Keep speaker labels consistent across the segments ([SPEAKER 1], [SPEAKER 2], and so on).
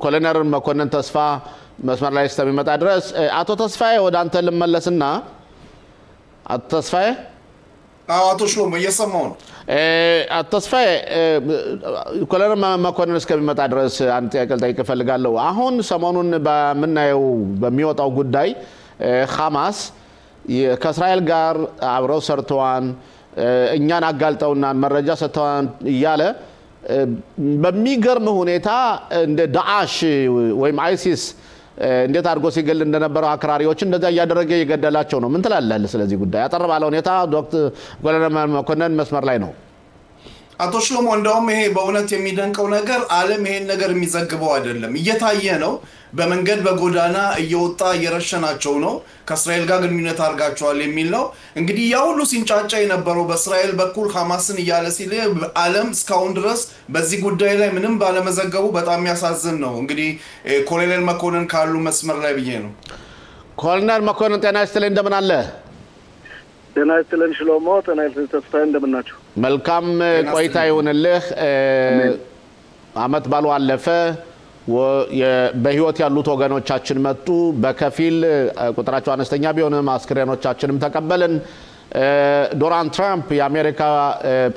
[SPEAKER 1] ኮሎኔል መኮንን ተስፋ መስመር ላይ ስለሚመጣ ድረስ አቶ ተስፋዬ ወደ አንተ ልመለስና አቶ ተስፋዬ
[SPEAKER 2] አቶ ሽሎሞ እየሰማው ነው
[SPEAKER 1] አቶ ተስፋዬ ኮሎኔል መኮንን እስከሚመጣ ድረስ አንተ ጥያቄ ልጠይቅ ፈልጋለሁ አሁን ሰሞኑን በመናየው በሚወጣው ጉዳይ ሐማስ ከእስራኤል ጋር አብረው ሰርተዋን እኛን አጋልጠውና መረጃ ሰጥተዋን ይያለ በሚገርም ሁኔታ እንደ ዳአሽ ወይም አይሲስ እንዴት አድርጎ ሲገል እንደነበረው አክራሪዎች እንደዛ ያደረገ ይገደላቸው ነው ምን ትላለህ ስለዚህ ጉዳይ አጠር ባለ ሁኔታ ዶክተር ኮሎኔል መኮንን መስመር ላይ ነው
[SPEAKER 2] አቶ ሽሎሞ እንደውም ይሄ በእውነት የሚደንቀው ነገር ዓለም ይሄን ነገር የሚዘግበው አይደለም እየታየ ነው በመንገድ በጎዳና እየወጣ እየረሸናቸው ነው ከእስራኤል ጋር ግንኙነት አድርጋቸዋል የሚል ነው እንግዲህ ያ ሁሉ ሲንጫጫ የነበረው በእስራኤል በኩል ሐማስን እያለ ሲል ዓለም እስካሁን ድረስ በዚህ ጉዳይ ላይ ምንም ባለመዘገቡ በጣም ያሳዝን ነው እንግዲህ ኮሎኔል መኮንን ካሉ መስመር ላይ ብዬ ነው
[SPEAKER 1] ኮሎኔል መኮንን ጤና ይስጥልኝ እንደምን አለ
[SPEAKER 3] ጤና ይስጥልኝ ሽሎሞ ጤና ይስጥልኝ ተስፋዬ እንደምን ናችሁ
[SPEAKER 1] መልካም ቆይታ ይሁንልህ አመት ባሉ አለፈ በህይወት ያሉት ወገኖቻችን መጡ በከፊል ቁጥራቸው አነስተኛ ቢሆንም አስክሬኖቻችንም ተቀበልን ዶናልድ ትራምፕ የአሜሪካ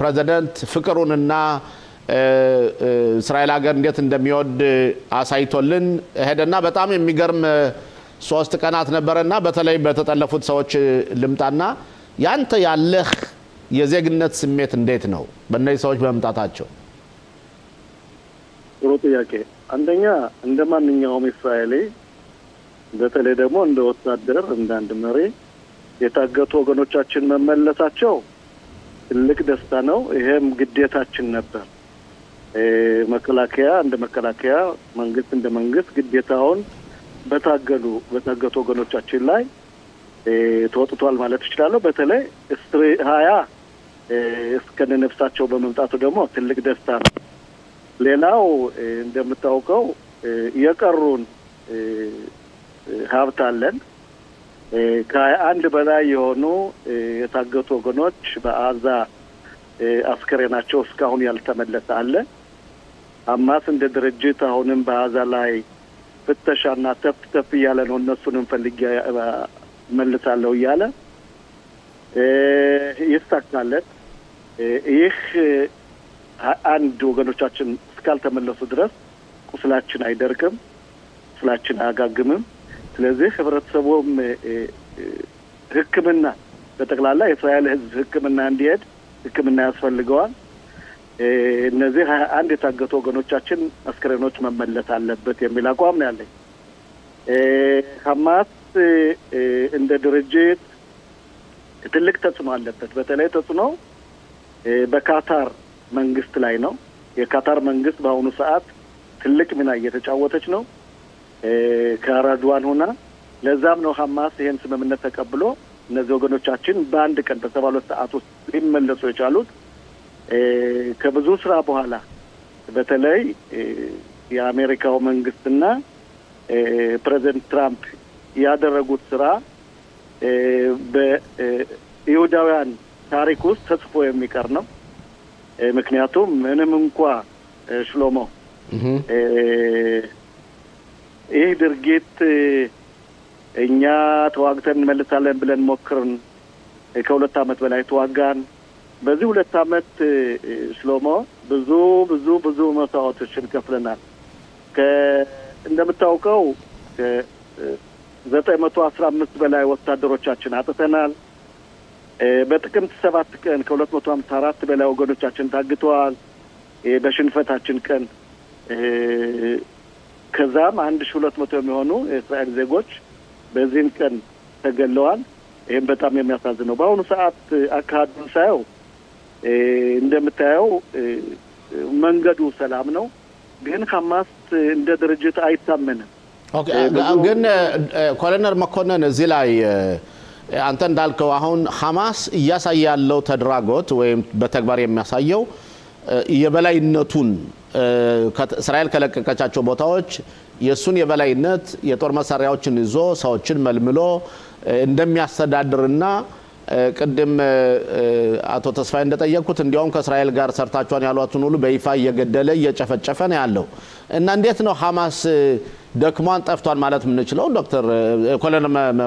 [SPEAKER 1] ፕሬዝዳንት ፍቅሩንና እስራኤል ሀገር እንዴት እንደሚወድ አሳይቶልን ሄደና በጣም የሚገርም 3 ቀናት ነበርና በተለይ በተጠለፉት ሰዎች ልምጣና ያንተ ያለህ የዜግነት ስሜት እንዴት ነው በእነዚህ ሰዎች በመምጣታቸው
[SPEAKER 3] ጥሩ ጥያቄ አንደኛ እንደማንኛውም እስራኤሊ በተለይ ደግሞ እንደ ወታደር እንደ አንድ መሪ የታገቱ ወገኖቻችን መመለሳቸው ትልቅ ደስታ ነው ይሄም ግዴታችን ነበር መከላከያ እንደ መከላከያ መንግስት እንደ መንግስት ግዴታውን በታገቱ ወገኖቻችን ላይ ተወጥቷል ማለት ይችላል በተለይ እስሪ 20 እስከ ነፍሳቸው በመምጣቱ ደግሞ ትልቅ ደስታ ነው ሌላው እንደምታውቀው የቀሩን ሀብት አለን ከአንድ በላይ የሆኑ የታገቱ ወገኖች በአዛ አስከሬናቸው እስካሁን ያልተመለሰ አለ ሐማስ እንደ ድርጅት አሁንም በአዛ ላይ ፍተሻና ተፍ ያለ ነው እነሱንም ፈልጌ መልሳለሁ ያለ ይስተካከላል ይህ አንድ ወገኖቻችን እስካልተመለሱ ድረስ ቁስላችን አይደርቅም ቁስላችን አያጋግምም ስለዚህ ህብረተሰቡም ህክምና በተቀላላ የእስራኤል ህዝብ ህክምና እንዲሄድ ህክምና ያስፈልገዋል እነዚህ አንድ የታገቱ ወገኖቻችን አስከሬኖች መመለስ አለበት የሚል አቋም ነው ያለኝ ሐማስ እንደ ድርጅት ትልቅ ተጽዕኖ አለበት በተለይ ተጽዕኖ በካታር መንግስት ላይ ነው የካታር መንግስት በአሁኑ ሰዓት ትልቅ ሚና እየተጫወተች ነው ከአራድዋን ሆና ለዛም ነው ሐማስ ይሄን ስምምነት ተቀብሎ እነዚህ ወገኖቻችን በአንድ ቀን በ72 ሰዓት ውስጥ ሊመለሱ የቻሉት ከብዙ ስራ በኋላ በተለይ የአሜሪካው መንግስትና ፕሬዝዳንት ትራምፕ ያደረጉት ስራ በይሁዳውያን ታሪክ ውስጥ ተጽፎ የሚቀር ነው ምክንያቱም ምንም እንኳን ሽሎሞ ይህ ድርጊት እኛ ተዋግተን እንመልሳለን ብለን ሞክርን ከ2 አመት በላይ ተዋጋን በዚህ 2 አመት ሽሎሞ ብዙ መስዋዕቶችን ከፍለናል እንደምታውቀው 915 በላይ ወታደሮቻችን አጥተናል በጥቅምት 7 ቀን ከ254 በላይ ወገኖቻችን ታግተዋል በሽንፈታችን ቀን ከዛም 1200 የሚሆኑ የእስራኤል ዜጎች በዚህን ቀን ተገለዋል ይሄን በጣም የሚያሳዝነው በአሁኑ ሰዓት አካሄዱን ሳይው እንደምታየው መንገዱ ሰላም ነው ግን ሐማስ እንደ ድርጅት አይታመንም
[SPEAKER 1] ኦኬ ግን ኮሎኔል መኮንን እዚህ ላይ አንተ እንዳልከው አሁን ሐማስ ያሳያለው ተድራጎት ወይም በተግባር የሚያሳየው የበላይነቱን እስራኤል ከለቀቀቻቸው ቦታዎች የሱን የበላይነት የጦር መሳሪያዎችን ይዞ ሰዎችን መልምሎ እንደሚያስተዳድርና ቅድም አቶ ተስፋዬ እንደጠየቁት እንዲያውም ከእስራኤል ጋር ሰርታችኋን ያሏችሁን ሁሉ በይፋ እየገደለ እየጨፈጨፈ ነው ያለው እና እንዴት ነው ሐማስ ደክሟን ጠፍቷን ማለት ምን ይችላል ዶክተር ኮሎኔል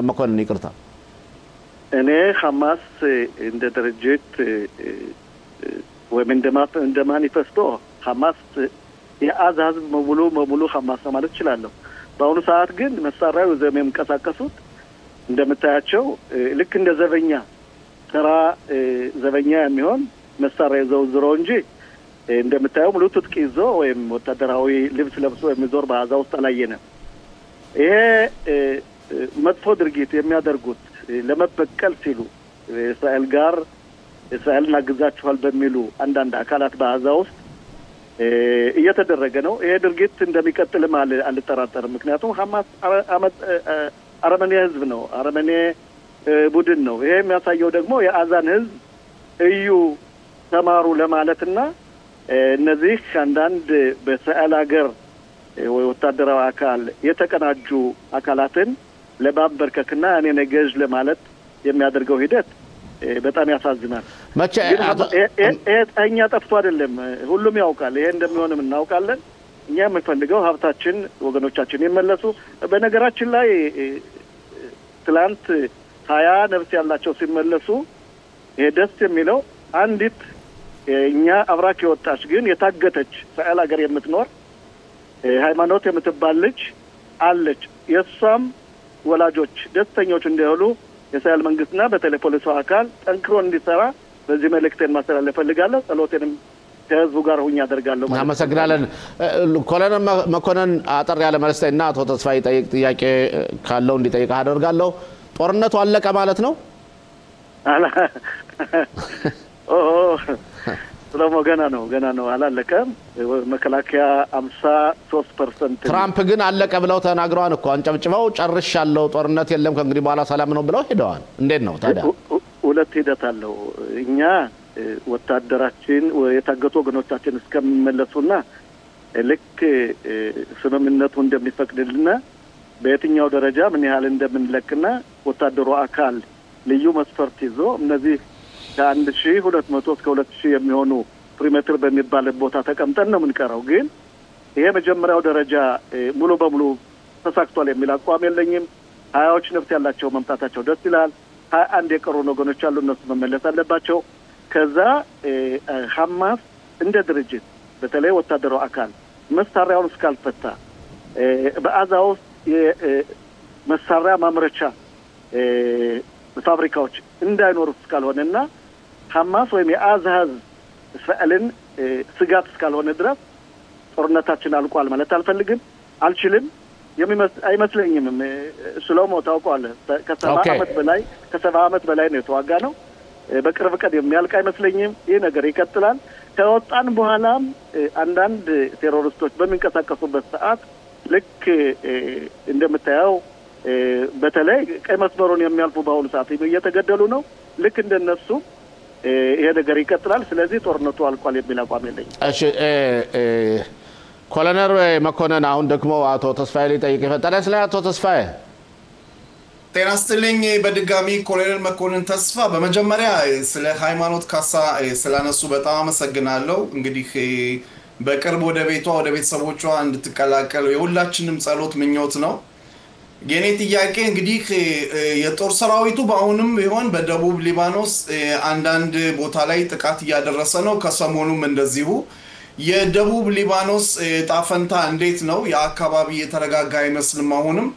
[SPEAKER 1] መኮንን ይቅርታ
[SPEAKER 3] እኔ ሐማስ እንደ ድርጅት ወይም እንደ ማኒፌስቶ ሐማስ የአዛዝ ሙሉ ሐማስ ማለት ይችላል በአሁኑ ሰዓት ግን መሳሪያው ዘመም ቀሳቀሱት እንደምታያቸው ልክ እንደ ዘበኛ ተራ ዘበኛ የሚሆን መሳሪያ ዘውዝሮ እንጂ እንደምታየው ሙሉ ትጥቅ ይዞ ወይም ወታደራዊ ልብስ ለብሶ የሚዞር በአዛ ውስጥ አላየንም ይሄ መጥፎ ድርጊት የሚያደርጉት ለመበቀል ሲሉ እስራኤልን አግዛችኋል በሚሉ አንዳንድ አካላት በአዛ ውስጥ እየተደረገ ነው ይሄ ድርጊት እንደሚቀጥልም አልጠራጠርም ምክንያቱም ሐማስ አረመኔ ህዝብ ነው አረመኔ ቡድን ነው ይሄ የሚያሳየው ደግሞ የአዛን ህዝብ እዩ ተማሩ ለማለትና እነዚህ አንዳንድ በእስራኤል ሀገር ወታደራዊ አካል የተቀናጁ አካላትን ለማበርከክና እኔ ነገዥ ለማለት የሚያደርገው ሂደት በጣም ያሳዝናል እኛ ጠፍቶ አይደለም ሁሉም ያውቃል ይሄ እንደሚሆንም እናውቃለን እኛ የምንፈልገው ሀብታችን ወገኖቻችን ይመለሱ በነገራችን ላይ ትላንት 20 ነፍስ ያላቸው ሲመለሱ ይሄ ደስ የሚለው አንዲት እኛ አብራክ የወጣች ግን የታገተች እስራኤል ሀገር የምትኖር ሃይማኖት የምትባል ልጅ አለች የሷም ወላጆች ደስተኞች እንደሆኑ የእስራኤል መንግስትና በተለይ ፖሊሱ አካል ጠንክሮ እንዲሰራ በዚህ መልእክቴን ማስተላለፍ ፈልጋለሁ ጸሎቴንም ከህዝቡ ጋር ሆኜ አደርጋለሁ ማለት
[SPEAKER 1] አመሰግናለን ኮሎኔል መኮንን አጠር ያለ መልስና አቶ ተስፋዬ ጠይቅ ጥያቄ ካለው እንዲጠይቅ አደርጋለሁ ጦርነቱ አለቀ ማለት ነው
[SPEAKER 3] ስለሞ ገና ነው አላለቀም መከላከያ 53%
[SPEAKER 1] ትራምፕ ግን አለቀ ብለው ተናግረዋል እኮ አንጨብጭበው ጨርሻለሁ ጦርነት የለም ከእንግዲህ በኋላ ሰላም ነው ብለው ሄደዋል እንዴት ነው ታዲያ
[SPEAKER 3] ሁለት ሂደት አለው እኛ ወታደራችን የታገቱ ወገኖቻችን እስከሚመለሱና ልክ ስምምነቱ እንደሚፈቅድልና በየትኛው ደረጃ ምን ያህል እንደምንለቅና ወታደሩ አካል ልዩ መስፈርት ይዞ እነዚህ ከ1200 እስከ 2000 የሚሆኑ ፕሪሜትር በሚባል ቦታ ተቀምጠን ነው የምንቀረው ግን ይሄ መጀመሪያው ደረጃ ሙሉ በሙሉ ተሳክቷል የሚል አቋም የለኝም 20ዎች ነፍስ ያላቸው መምጣታቸው ደስ ይላል 21 የቀሩ ወገኖች አሉ እነሱ መመለስ አለባቸው ከዛ ሐማስ እንደ ድርጅት በተለይ ወታደራዊ አካል መሳሪያውን እስካልፈታ በአዛ ውስጥ የመሳሪያ ማምረቻ ፋብሪካዎች እንዳይኖሩ እስካልሆነና ሐማስ ወይም የአዛዝ እስራኤልን ስጋት እስካልሆነ ድረስ ጦርነታችን አልቋል ማለት አልችልም አይመስለኝም ስለሞ ታውቋል ከ70 ዓመት በላይ ነው የተዋጋ ነው በቅርብ ቀን የሚያልቅ አይመስለኝም ይሄ ነገር ይቀጥላል ከወጣን በኋላም አንዳንድ ቴሮሪስቶች በሚንቀሳቀሱበት ሰዓት ልክ እንደምታየው በተለይ ቀይ መስመሩን የሚያልፉ በአሁኑ ሰዓት እየተገደሉ ነው ልክ እንደነሱ ይሄ ነገር ይቀጥላል ስለዚህ ጦርነቱ አልቋል የሚል አቋም የለኝም
[SPEAKER 1] እሺ ኮሎኔል መኮንን አሁን ደግሞ አቶ ተስፋዬ ሊጠይቅ ይፈጠራል ስለ አቶ ተስፋዬ
[SPEAKER 2] ጤና ይስጥልኝ በድጋሚ ኮሎኔል መኮንን ተስፋ በመጀመሪያ ስለ ሃይማኖት ካሳ ስላነሱ በጣም አመሰግናለሁ እንግዲህ በቅርብ ወደ ቤተሰቦቿ እንድትቀላቀል የሁላችንም ጸሎት ምኞት ነው የኔ ጥያቄ እንግዲህ የጦር ሰራዊቱ በአሁንም ቢሆን በደቡብ ሊባኖስ አንዳንድ ቦታ ላይ ጥቃት እያደረሰ ነው ከሰሞኑም እንደዚሁ የደቡብ ሊባኖስ ጣፈንታ እንዴት ነው የአካባቢ የተረጋጋ አይመስልም አሁንም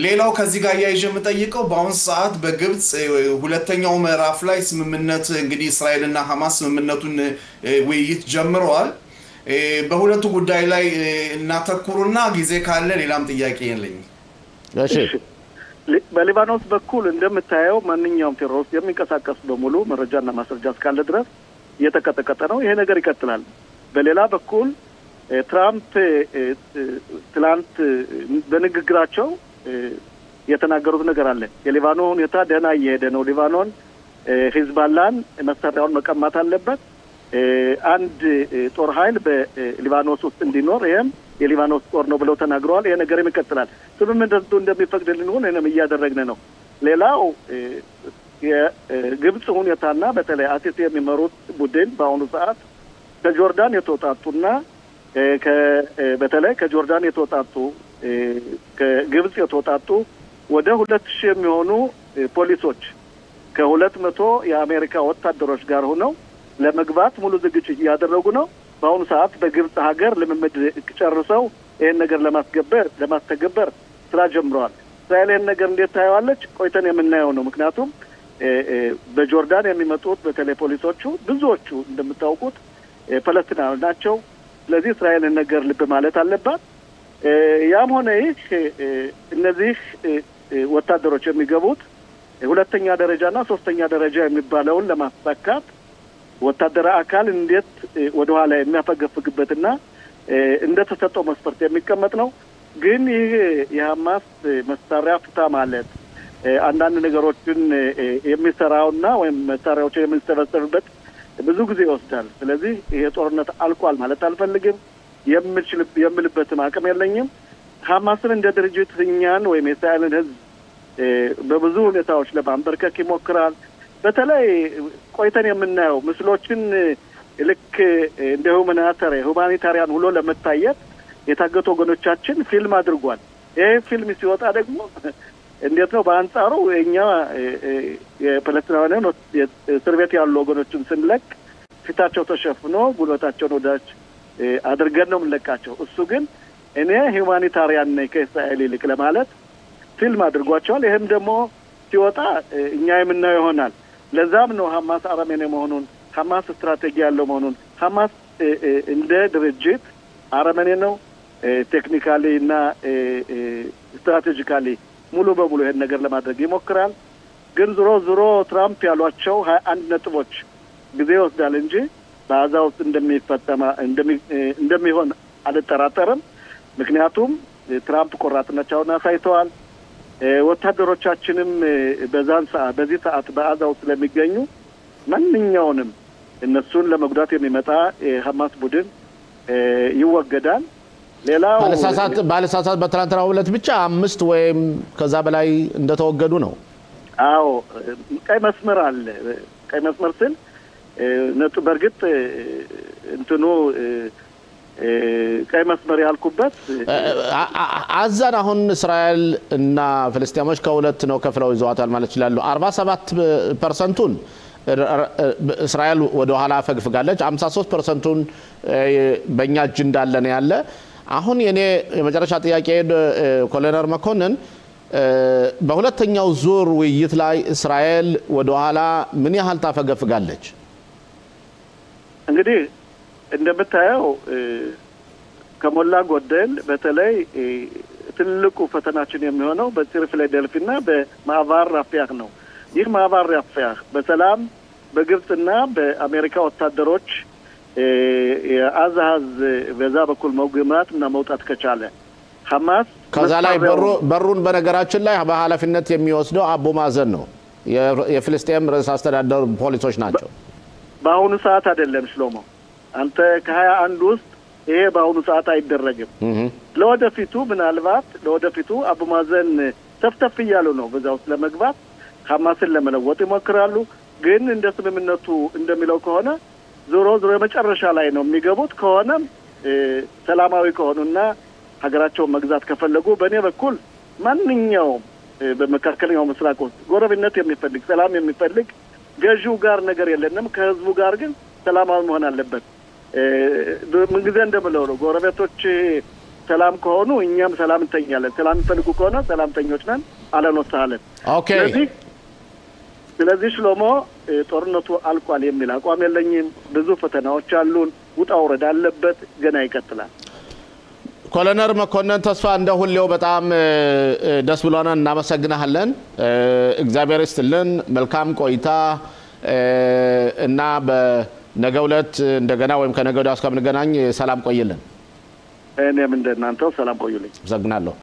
[SPEAKER 2] ሌላው ከዚህ ጋር ያይጀ መጠይቀው በአሁን ሰዓት በግብጽ ሁለተኛው ምዕራፍ ላይ ስምምነት እንግዲህ እስራኤልና ሐማስ ስምምነቱን ውይይት ጀምረዋል በሁለቱ ጉዳይ ላይ እናተኩሩና ጊዜ ካለ ሌላም ጥያቄ የለኝ
[SPEAKER 1] እሺ
[SPEAKER 3] በሊባኖስ በኩል እንደምታየው ማንኛውም ቴሮሪስት የሚንቀሳቀስ በሙሉ መረጃና ማስረጃ እስካለ ድረስ እየተቀጠቀጠ ነው ይሄ ነገር ይቀጥላል በሌላ በኩል ትራምፕ ትላንት በንግግራቸው የተናገሩት ነገር አለ የሊባኖን ሁኔታ ደህና እየሄደ ነው ሊባኖን ሂዝባላን መሳሪያውን መቀማት አለበት አንድ ጦር ኃይል በሊባኖስ ውስጥ እንዲኖር ይሄም የሊባኖስ ጦር ነው ብለው ተናግረዋል ይሄ ነገር ይቀጥላል ስምምነቱ እንደሚፈቅድልን ሆነ እኛም እያደረግን ነው ሌላው የግብጽ ሁኔታና በተለይ አሲሲ የሚመሩት ቡድን በአሁኑ ሰዓት ከጆርዳን የተወጣጡና በተለይ ከጆርዳን የተወጣጡ ከግብጽ የተወጣጡ ወደ 2000 የሚሆኑ ፖሊሶች ከ200 የአሜሪካ ወታደሮች ጋር ሆነው ለመግባት ሙሉ ዝግጅት እያደረጉ ነው። በአሁኑ ሰዓት በግብጽ ሀገር ልምምድ ጨርሰው ይሄን ነገር ለማስተገበር ስራ ጀምረዋል። እስራኤል ይሄን ነገር እንዴት ታየዋለች? ቆይተን የምናየው ነው። ምክንያቱም በጆርዳን የሚመጡት በተለይ ፖሊሶቹ ብዙዎቹ እንደምታውቁት ፓለስቲናውያን ናቸው። ስለዚህ እስራኤልን ነገር ልብ ማለት አለባት። ያም ሆነ ይህ እነዚህ ወታደሮች የሚገቡት ሁለተኛ ደረጃና ሶስተኛ ደረጃ የሚባለውን ለማሳካት ወታደራዊ አካል እንዴት ወደ ኋላ የሚያፈገፍግበትና እንደተሰጠው መስፈርት የሚቀመጥ ነው። ግን ይህ የሐማስ መሳሪያ ፍታ ማለት አንዳንድ ነገሮችን የሚሰራውና ወይም መሳሪያዎችን የሚሰበሰብበት ብዙ ጊዜ ይወስዳል። ስለዚህ ይሄ ጦርነት አልቋል ማለት አልፈልግም። የምልበትም አቅም የለኝም። ሐማስን እንደ ድርጅት እኛን ወይም የእስራኤልን ሕዝብ በብዙ ሁኔታዎች ለማንበርከክ ይሞክራል። በተለይ ቆይተን የምናየው ምስሎችን ልክ እንደ ሁማኒታሪያን ሁሉ ለመታየት የታገቱ ወገኖቻችን ፊልም አድርጓል። ይሄ ፊልም ሲወጣ ደግሞ እንዴት ነው በአንጻሩ እኛ የፓለስቲናውያን እስር ቤት ያሉ ወገኖችን ስንለቅ ፊታቸው ተሸፍኖ ጉልበታቸውን ወዳች አድርገን ነው የምንለቃቸው። እሱ ግን እኔ ሁማኒታሪያን ነኝ ከእስራኤል ይልቅ ለማለት ፊልም አድርጓቸዋል። ይሄም ደግሞ ሲወጣ እኛ የምናየው ይሆናል። ለዛም ነው ሐማስ አረመኔ መሆኑን፣ ሐማስ ስትራቴጂ ያለው መሆኑን፣ ሐማስ እንደ ድርጅት አረመኔ ነው። ቴክኒካሊ እና ስትራቴጂካሊ ሙሉ በሙሉ ይሄን ነገር ለማድረግ ይሞክራል። ግን ዞሮ ትራምፕ ያሏቸው 21 ነጥቦች ጊዜ ይወስዳል እንጂ በጋዛ ውስጥ እንደሚሆን አልጠራጠርም። ምክንያቱም ትራምፕ ቆራጥነታቸውን አሳይተዋል። ወታደሮቻችንም በዚህ ሰዓት በጋዛ ውስጥ ስለሚገኙ ማንኛውንም እነሱን ለመጉዳት የሚመጣ የሐማስ ቡድን ይወገዳል። ሌላው
[SPEAKER 1] ባለሳሳት በትናንትናው ዕለት ብቻ 5 ወይም ከዛ በላይ እንደተወገዱ ነው።
[SPEAKER 3] አዎ ቀይ መስመር አለ። ቀይ መስመር ስል በእርግጥ እንትኑ ቀይ መስመር ያልኩበት
[SPEAKER 1] አዛን አሁን እስራኤል እና ፍልስጤሞች ከሁለት ነው ከፍለው ይዘዋታል ማለት ይችላሉ። 47%ቱን እስራኤል ወደ ኋላ ፈግፍጋለች። 53%ቱን በእኛ እጅ እንዳለ ነው ያለ። አሁን የኔ የመጨረሻ ጥያቄ ኮሎኔል መኮንን በሁለተኛው ዙር ውይይት ላይ እስራኤል ወደ ኋላ ምን ያህል ታፈገፍጋለች?
[SPEAKER 3] እንግዲህ እንደምታየው ከሞላ ጎደል በተለይ ትልቁ ፈተናችን የሚሆነው በፊላዴልፊያና በማዕባር ራፊያህ ነው። ይህ ማዕባር ራፊያህ በሰላም በግብጽና በአሜሪካ ወታደሮች የአዛዝ በዛ በኩል መግማት እና መውጣት ከቻለ ሐማስ
[SPEAKER 1] ከዛ ላይ በሩን በነገራችን ላይ በኃላፊነት የሚወስደው አቡ ማዘን ነው። የፍልስጤም ርዕሰ አስተዳደር ፖሊሶች ናቸው።
[SPEAKER 3] በአሁኑ ሰዓት አይደለም ሽሎሞ፣ አንተ ከ21 ውስጥ ይሄ በአሁኑ ሰዓት አይደረግም። ለወደፊቱ ምናልባት አቡ ማዘን ተፍተፍ እያሉ ነው በዛ ውስጥ ለመግባት ሐማስን ለመለወጥ ይሞክራሉ። ግን እንደ ስምምነቱ እንደሚለው ከሆነ ዞሮ የመጨረሻ ላይ ነው የሚገቡት። ከሆነም ሰላማዊ ከሆኑና ሀገራቸውን መግዛት ከፈለጉ በእኔ በኩል ማንኛውም በመካከለኛው ምስራቅ ውስጥ ጎረቤትነት የሚፈልግ ሰላም የሚፈልግ ገዢው ጋር ነገር የለንም። ከህዝቡ ጋር ግን ሰላማዊ መሆን አለበት። ምንጊዜ እንደምለው ነው ጎረቤቶች ሰላም ከሆኑ እኛም ሰላም እንተኛለን። ሰላም የሚፈልጉ ከሆነ ሰላምተኞች ነን። አለንወሳለን።
[SPEAKER 1] ኦኬ።
[SPEAKER 3] ስለዚህ ሽሎሞ ጦርነቱ አልቋል የሚል አቋም የለኝም። ብዙ ፈተናዎች አሉን። ውጣ ውረድ አለበት። ገና ይቀጥላል።
[SPEAKER 1] ኮሎኔል መኮንን ተስፋ እንደ ሁሌው በጣም ደስ ብሎናል። እናመሰግናለን። እግዚአብሔር ይስጥልን። መልካም ቆይታ እና በነገው ዕለት እንደገና ወይም ከነገው ወዲያ እስከምንገናኝ ሰላም ቆይልን።
[SPEAKER 3] እኔም እንደናንተው ሰላም ቆዩልኝ።
[SPEAKER 1] አመሰግናለሁ።